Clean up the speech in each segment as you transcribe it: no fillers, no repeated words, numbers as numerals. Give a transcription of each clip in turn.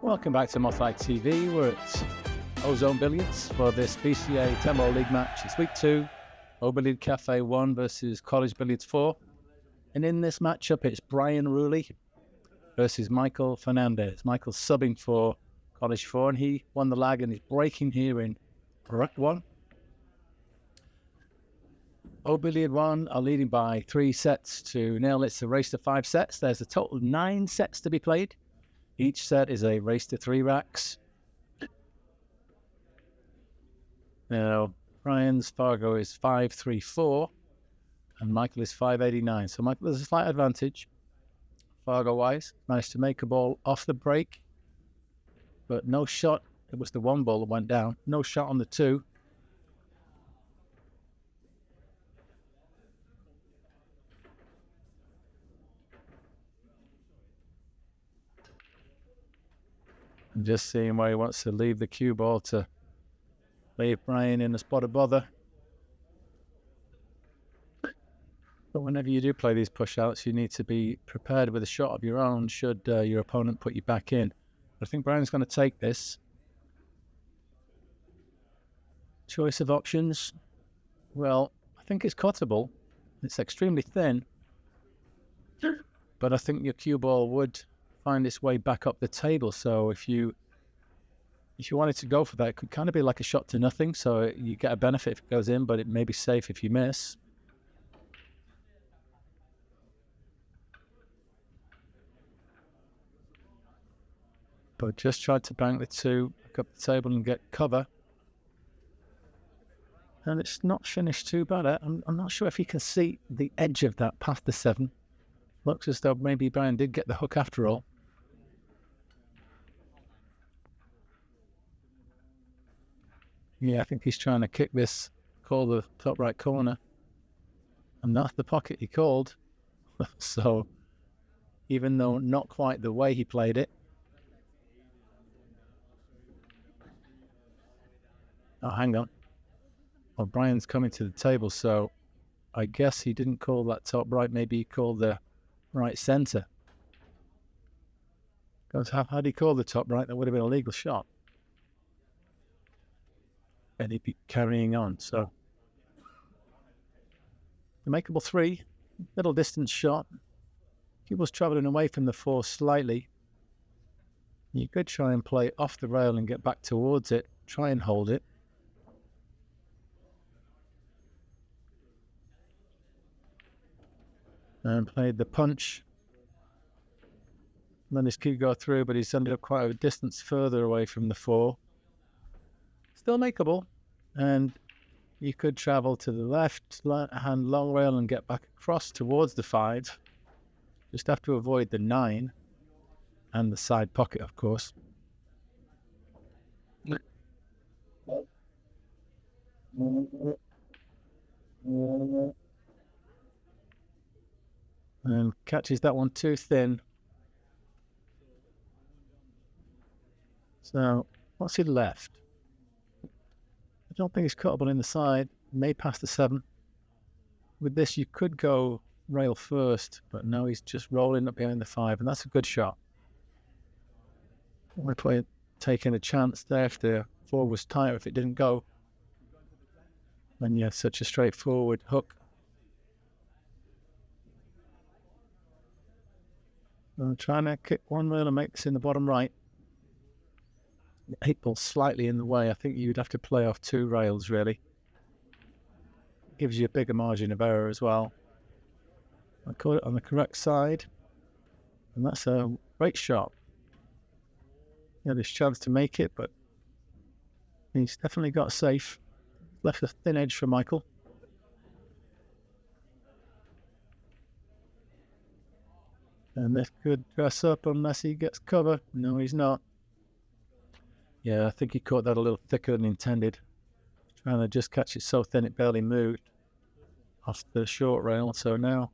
Welcome back to Mothlight TV. We're at Ozone Billiards for this BCA 10-ball league match. It's week 2, O Billiard Cafe 1 versus College Billiards 4. And in this matchup, it's Brian Wroolie versus Michael Fernandez. Michael's subbing for College 4, and he won the lag and he's breaking here in Rook 1. O Billiard 1 are leading by 3 sets to nil. It's a race to 5 sets. There's a total of 9 sets to be played. Each set is a race to 3 racks. Now, Brian's Fargo is 534 and Michael is 589. So Michael has a slight advantage, Fargo-wise. Managed to make a ball off the break, but no shot. It was the 1 ball that went down. No shot on the 2. I'm just seeing where he wants to leave the cue ball to leave Brian in a spot of bother. But whenever you do play these push-outs, you need to be prepared with a shot of your own should your opponent put you back in. I think Brian's going to take this. Choice of options. Well, I think it's cuttable. It's extremely thin. But I think your cue ball would find its way back up the table. So if you wanted to go for that, it could kind of be like a shot to nothing. So you get a benefit if it goes in, but it may be safe if you miss. But just tried to bank the 2 back up the table and get cover. And it's not finished too bad. I'm not sure if you can see the edge of that past the 7. Looks as though maybe Brian did get the hook after all. Yeah, I think he's trying to kick this, call the top right corner. And that's the pocket he called. So, even though not quite the way he played it. Oh, hang on. Well, Brian's coming to the table, so I guess he didn't call that top right. Maybe he called the right centre. Because had he called the top right, that would have been a legal shot. And he'd be carrying on. So the makeable 3, little distance shot. He was travelling away from the 4 slightly. You could try and play off the rail and get back towards it. Try and hold it. And played the punch. Let his cue go through, but he's ended up quite a distance further away from the 4. Still makeable, and you could travel to the left hand long rail and get back across towards the 5. Just have to avoid the 9 and the side pocket, of course. And catches that one too thin. So, what's he left? I don't think it's cuttable in the side. May pass the 7. With this, you could go rail first, but no, he's just rolling up behind the 5, and that's a good shot. We're taking a chance there if the 4 was tighter, if it didn't go. When you have such a straightforward hook. I'm trying to kick 1 rail and make this in the bottom right. The 8 ball slightly in the way. I think you'd have to play off 2 rails, really. Gives you a bigger margin of error as well. I caught it on the correct side. And that's a great shot. He had his chance to make it, but he's definitely got safe. Left a thin edge for Michael. And this could dress up unless he gets cover. No, he's not. Yeah, I think he caught that a little thicker than intended. Trying to just catch it so thin it barely moved off the short rail. So now,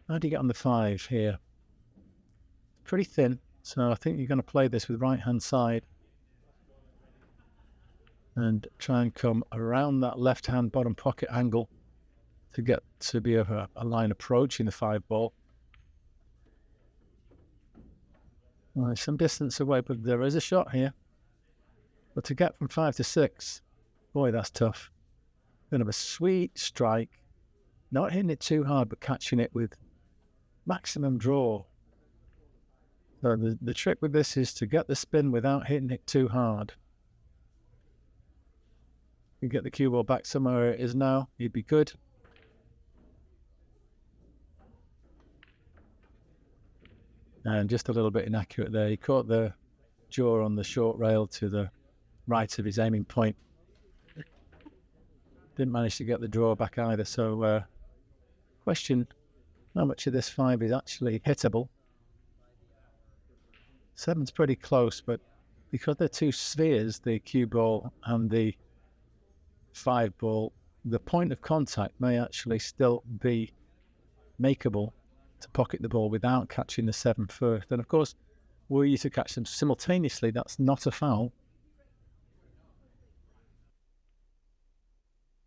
how do you get on the 5 here? Pretty thin. So I think you're going to play this with right hand side. And try and come around that left hand bottom pocket angle to get to be a line approaching the 5 ball. Well, some distance away, but there is a shot here. But to get from 5 to 6, boy, that's tough. Going to have a sweet strike, not hitting it too hard, but catching it with maximum draw. So the trick with this is to get the spin without hitting it too hard. You get the cue ball back somewhere it is now, you'd be good. And just a little bit inaccurate there. He caught the jaw on the short rail to the right of his aiming point. Didn't manage to get the draw back either. So question how much of this 5 is actually hittable. 7's pretty close, but because they're two spheres, the cue ball and the 5 ball, the point of contact may actually still be makeable to pocket the ball without catching the 7 first. And of course, were you to catch them simultaneously, that's not a foul.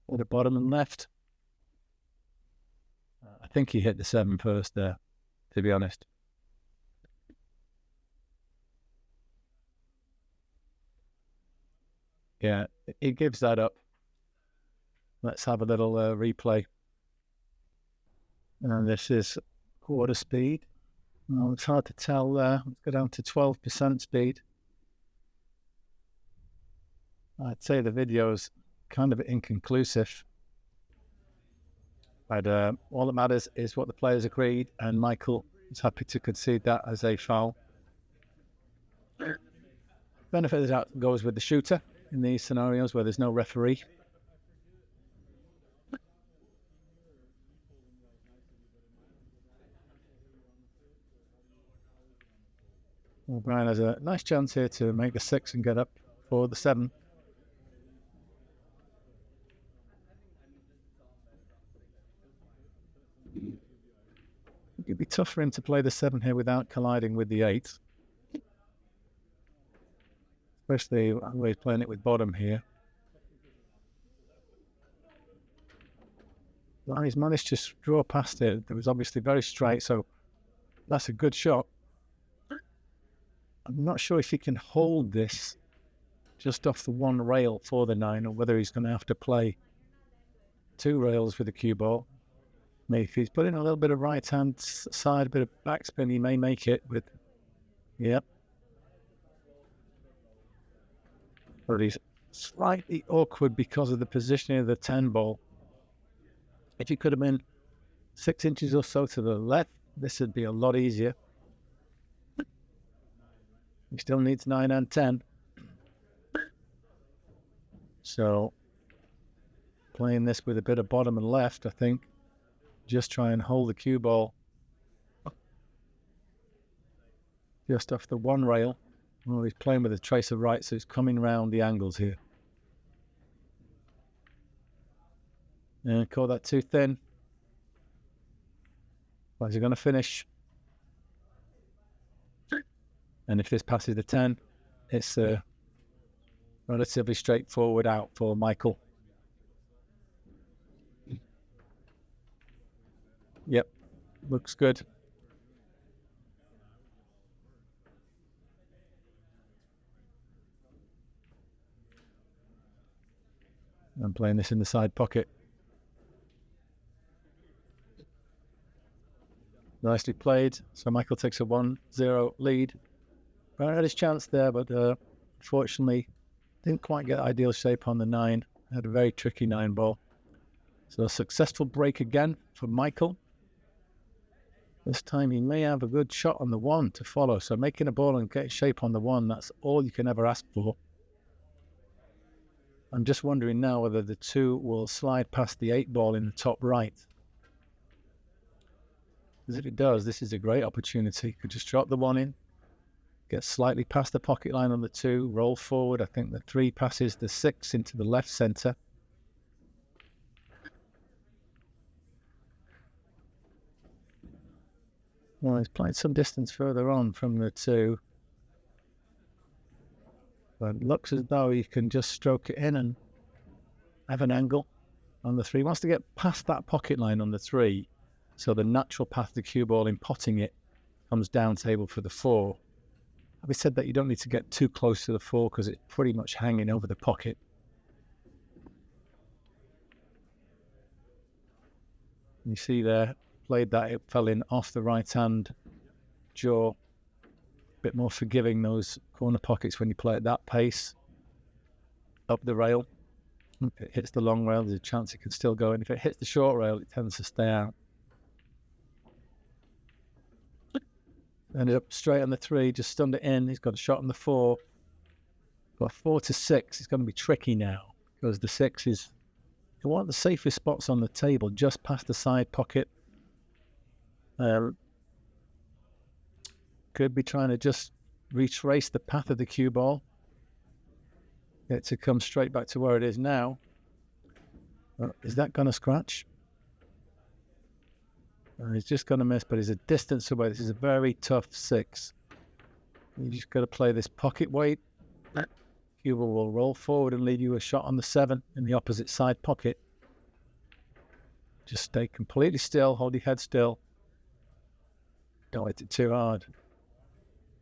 Or the bottom and left. I think he hit the 7 first there, to be honest. Yeah, he gives that up. Let's have a little replay. And this is quarter speed. Well, it's hard to tell there. Let's go down to 12% speed. I'd say the video's kind of inconclusive. But all that matters is what the players agreed, and Michael is happy to concede that as a foul. Benefit of the doubt goes with the shooter in these scenarios where there's no referee. Well, Brian has a nice chance here to make the 6 and get up for the 7. It'd be tough for him to play the 7 here without colliding with the 8. Especially when he's playing it with bottom here. Well, he's managed to draw past it. It was obviously very straight, so that's a good shot. I'm not sure if he can hold this just off the one rail for the 9, or whether he's going to have to play 2 rails with the cue ball. Maybe if he's putting a little bit of right-hand side, a bit of backspin, he may make it with, yep. But he's slightly awkward because of the positioning of the 10 ball. If he could have been 6 inches or so to the left, this would be a lot easier. He still needs 9 and 10. So, playing this with a bit of bottom and left, I think. Just try and hold the cue ball just off the one rail. Well, he's playing with a trace of right, so he's coming round the angles here. And call that too thin. Where's he going to finish? And if this passes the 10, it's a relatively straightforward out for Michael. Yep, looks good. I'm playing this in the side pocket. Nicely played. So Michael takes a 1-0 lead. Brian had his chance there, but unfortunately didn't quite get ideal shape on the 9. Had a very tricky 9 ball. So a successful break again for Michael. This time he may have a good shot on the 1 to follow. So making a ball and get shape on the 1, that's all you can ever ask for. I'm just wondering now whether the 2 will slide past the 8 ball in the top right. Because if it does, this is a great opportunity. Could just drop the 1 in, get slightly past the pocket line on the 2, roll forward. I think the 3 passes the 6 into the left centre. Well, he's played some distance further on from the 2. But it looks as though he can just stroke it in and have an angle on the 3. He wants to get past that pocket line on the 3. So the natural path of the cue ball in potting it comes down table for the 4. Having said that, you don't need to get too close to the 4 because it's pretty much hanging over the pocket. You see there, played that, it fell in off the right-hand jaw. A bit more forgiving, those corner pockets, when you play at that pace. Up the rail. If it hits the long rail, there's a chance it can still go in. If it hits the short rail, it tends to stay out. Ended up straight on the 3, just stunned it in. He's got a shot on the 4. Got 4 to 6. It's going to be tricky now because the 6 is one of the safest spots on the table, just past the side pocket. Could be trying to just retrace the path of the cue ball. Get it to come straight back to where it is now. Is that going to scratch? He's just going to miss, but he's a distance away. This is a very tough 6. You just got to play this pocket weight. Cue ball will roll forward and leave you a shot on the 7 in the opposite side pocket. Just stay completely still, hold your head still. Don't hit it too hard.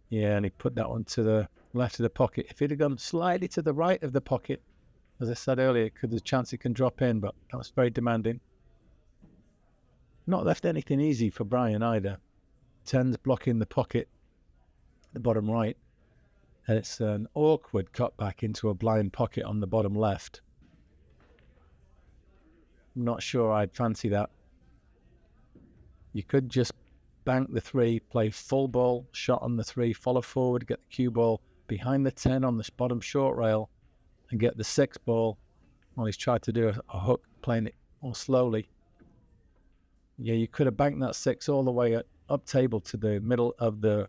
Yeah, and he put that one to the left of the pocket. If he'd have gone slightly to the right of the pocket, as I said earlier, there's a chance it can drop in, but that was very demanding. Not left anything easy for Brian either. 10's blocking the pocket, the bottom right, and it's an awkward cut back into a blind pocket on the bottom left. I'm not sure I'd fancy that. You could just bank the 3, play full ball, shot on the 3, follow forward, get the cue ball behind the 10 on this bottom short rail, and get the 6 ball. Well, he's tried to do a hook, playing it more slowly. Yeah, you could have banked that 6 all the way up table to the middle of the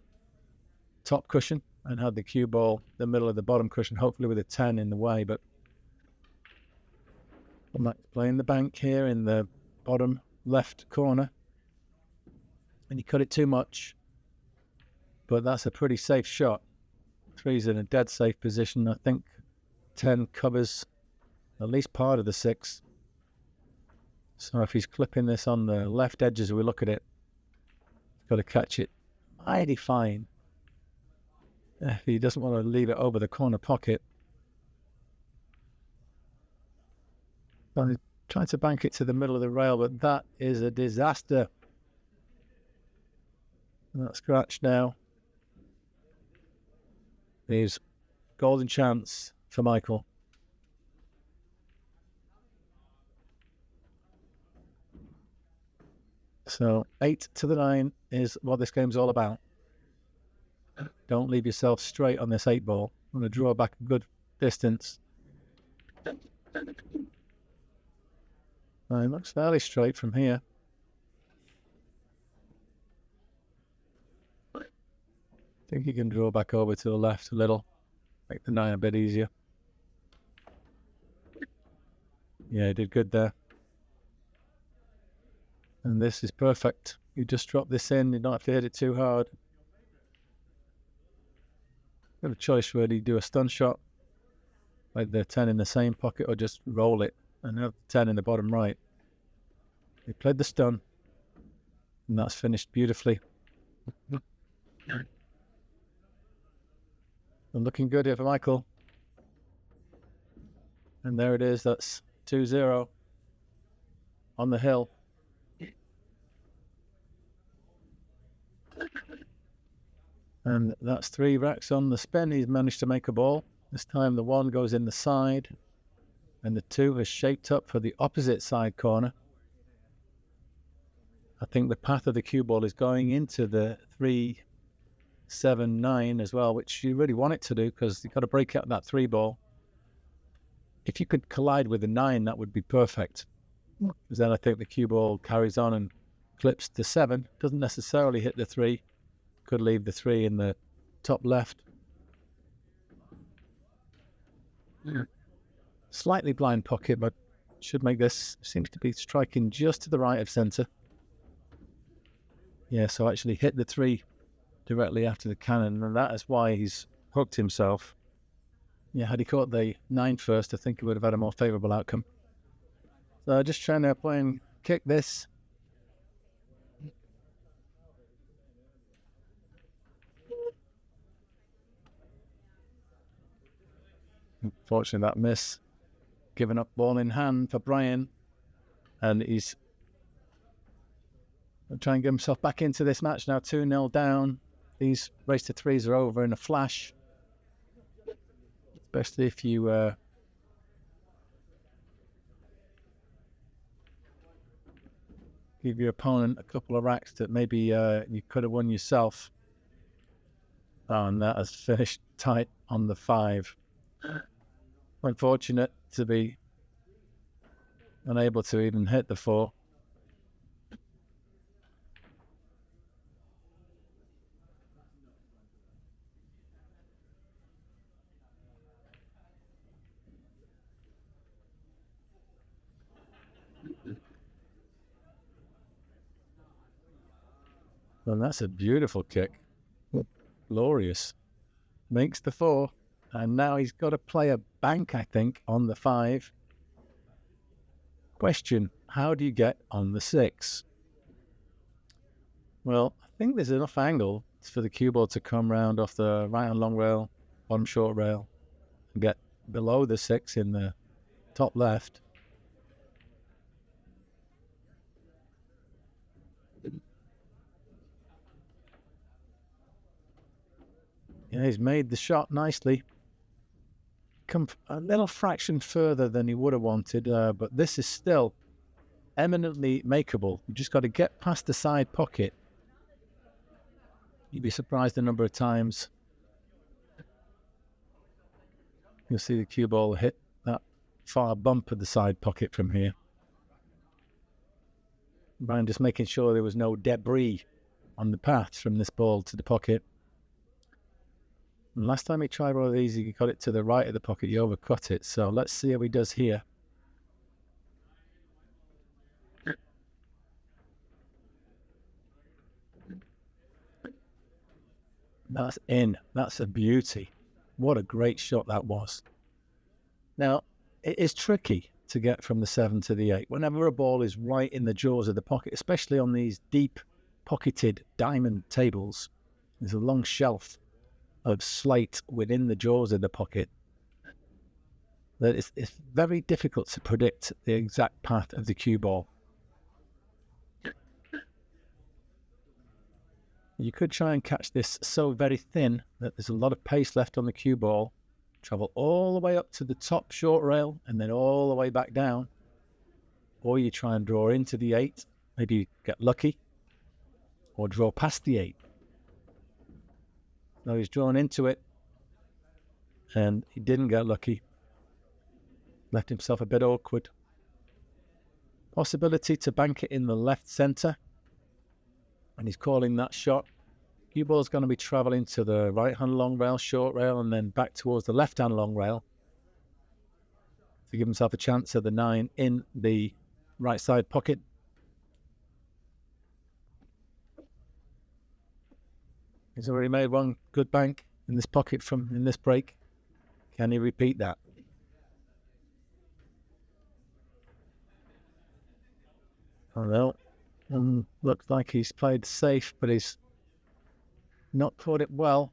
top cushion and had the cue ball the middle of the bottom cushion, hopefully with a 10 in the way. But I'm playing the bank here in the bottom left corner. And he cut it too much, but that's a pretty safe shot. 3's in a dead safe position. I think 10 covers at least part of the 6. So if he's clipping this on the left edge as we look at it, he's got to catch it mighty fine. If he doesn't want to leave it over the corner pocket. I'm trying to bank it to the middle of the rail, but that is a disaster. That scratch now. Leaves golden chance for Michael. So 8 to the 9 is what this game's all about. Don't leave yourself straight on this 8 ball. I'm going to draw back a good distance. It looks fairly straight from here. I think you can draw back over to the left a little, make the 9 a bit easier. Yeah, he did good there. And this is perfect. You just drop this in, you don't have to hit it too hard. Got a choice whether you do a stun shot, like the 10 in the same pocket, or just roll it and have the 10 in the bottom right. He played the stun, and that's finished beautifully. And looking good here for Michael. And there it is, that's 2-0 on the hill. And that's 3 racks on the spin. He's managed to make a ball. This time the 1 goes in the side, and the 2 has shaped up for the opposite side corner. I think the path of the cue ball is going into the 3, 7, 9 as well, which you really want it to do because you've got to break out that 3 ball. If you could collide with the 9, that would be perfect. Because then I think the cue ball carries on and clips the 7. Doesn't necessarily hit the 3. Could leave the 3 in the top left. Slightly blind pocket, but should make this. Seems to be striking just to the right of centre. Yeah, so actually hit the 3 directly after the cannon, and that is why he's hooked himself. Yeah, had he caught the 9 first, I think he would have had a more favourable outcome. So just trying to play and kick this. Unfortunately, that miss. Giving up ball in hand for Brian. And he's trying to get himself back into this match now. 2-0 down. These race to threes are over in a flash. Especially if you give your opponent a couple of racks that maybe you could have won yourself. Oh, and that has finished tight on the 5. Unfortunate to be unable to even hit the 4. And that's a beautiful kick. Glorious. Makes the 4. And now he's got to play a bank, I think, on the 5. Question, how do you get on the 6? Well, I think there's enough angle for the cue ball to come round off the right-hand long rail, bottom short rail, and get below the 6 in the top left. Yeah, he's made the shot nicely. Come a little fraction further than he would have wanted, but this is still eminently makeable. You just got to get past the side pocket. You'd be surprised the number of times you'll see the cue ball hit that far bump of the side pocket from here. Brian just making sure there was no debris on the path from this ball to the pocket. And last time he tried one of these, he got it to the right of the pocket. He overcut it. So let's see how he does here. That's in. That's a beauty. What a great shot that was. Now, it is tricky to get from the 7 to the 8. Whenever a ball is right in the jaws of the pocket, especially on these deep pocketed diamond tables, there's a long shelf of slate within the jaws of the pocket. That it's very difficult to predict the exact path of the cue ball. You could try and catch this so very thin that there's a lot of pace left on the cue ball, travel all the way up to the top short rail and then all the way back down. Or you try and draw into the 8, maybe you get lucky, or draw past the 8. No, he's drawn into it, and he didn't get lucky. Left himself a bit awkward. Possibility to bank it in the left centre, and he's calling that shot. Cue ball's going to be travelling to the right-hand long rail, short rail, and then back towards the left-hand long rail to give himself a chance at the 9 in the right side pocket. He's already made one good bank in this pocket in this break. Can he repeat that? Oh no. Looks like he's played safe, but he's not caught it well.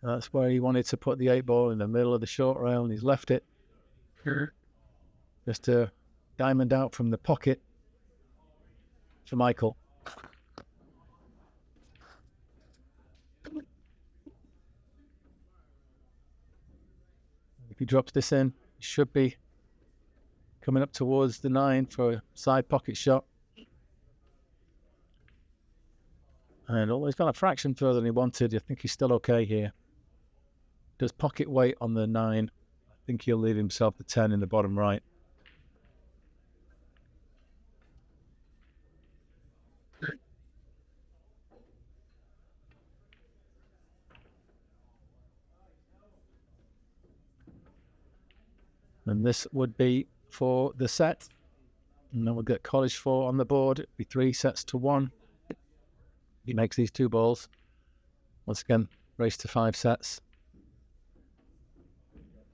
That's where he wanted to put the 8 ball in the middle of the short rail, and he's left it. Just a diamond out from the pocket for Michael. If he drops this in, he should be coming up towards the 9 for a side pocket shot. And although he's gone a fraction further than he wanted, I think he's still okay here. Does pocket weight on the 9. I think he'll leave himself the 10 in the bottom right. And this would be for the set. And then we'll get College 4 on the board. It'll be 3 sets to 1. He makes these 2 balls. Once again, race to 5 sets.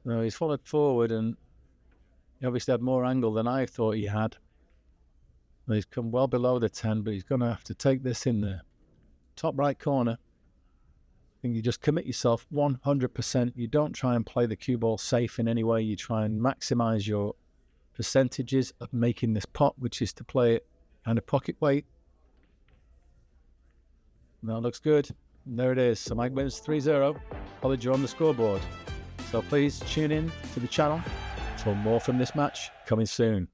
No, he's followed forward and he obviously had more angle than I thought he had. Well, he's come well below the 10, but he's going to have to take this in the top right corner. think you just commit yourself 100%. You don't try and play the cue ball safe in any way. You try and maximize your percentages of making this pot, which is to play it kind of pocket weight. That looks good. And there it is. So Mike wins 3-0. College are on the scoreboard. So please tune in to the channel for more from this match coming soon.